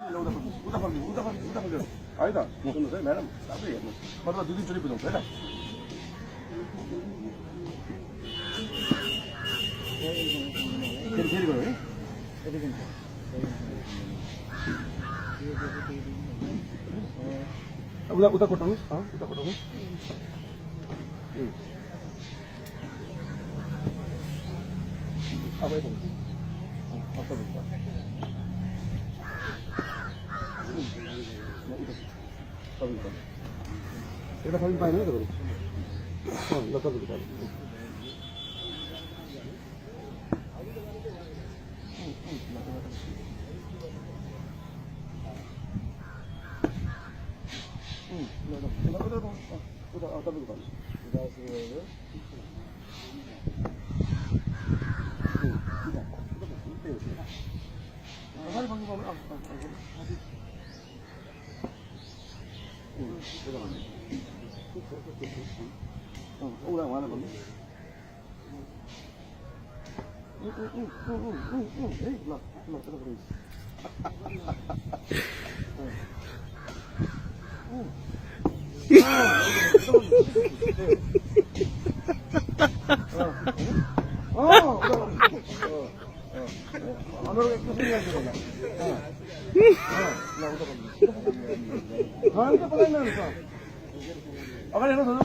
उता फर्कियो है त सुन्नुहोस् है म्याडम साथै हेर्नुहोस् मतलब दुई तिनचोटि बुझाउँछ है त फेरि गयो है उता कोटाउनुहोस् उता कोटाउनुहोस् अब এটা ফর্ম পাই না তো হ্যাঁ লতা দিতে পারি udah mana bang? Lah, terus. अगाडि हेर्नु न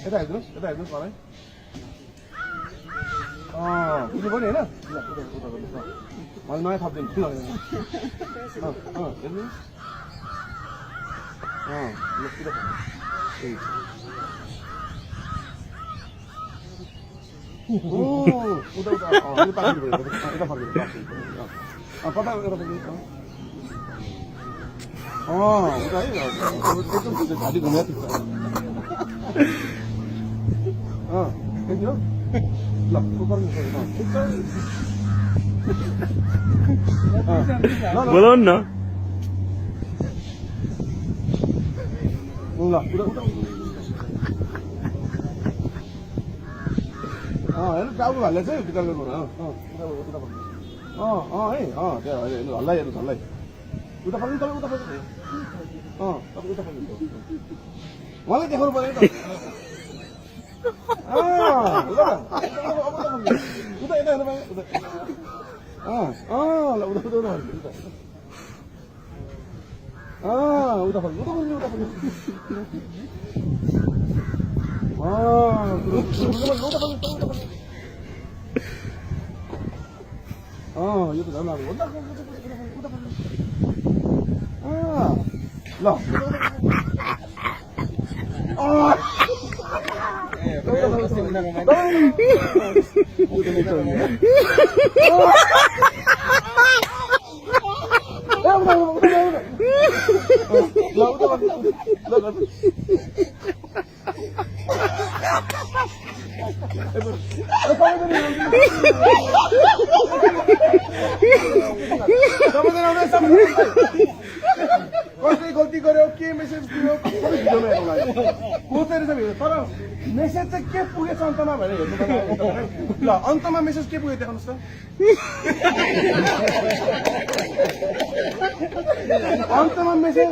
यता हेर्नुहोस् मलाई बुझ्नु पर्यो होइन मैले नयाँ थपिदिन्छु उता पता उता है एकदम घाँटी घुमेर देखियो ल बोलाउनु न ल हेर्नु टाउको हाल्दै छ भित्र है त्यहाँ हल्लाइ हेर्नुहोस् हल्लाइ उता फर्किनु तपाईँ उता फर्किनु तपाईँ उता फर्किनु उहाँलाई देखाउनु पर्यो नि त उता यता हेर्नु पाएँ ल उता यो त झन् कसले गल्ती गर्यो के मेसेज दियो तर मेसेज चाहिँ के पुगेछ अन्तमा भनेर हेर्नु ल अन्तमा मेसेज के पुग्यो देखाउनुहोस् त अन्तमा मेसेज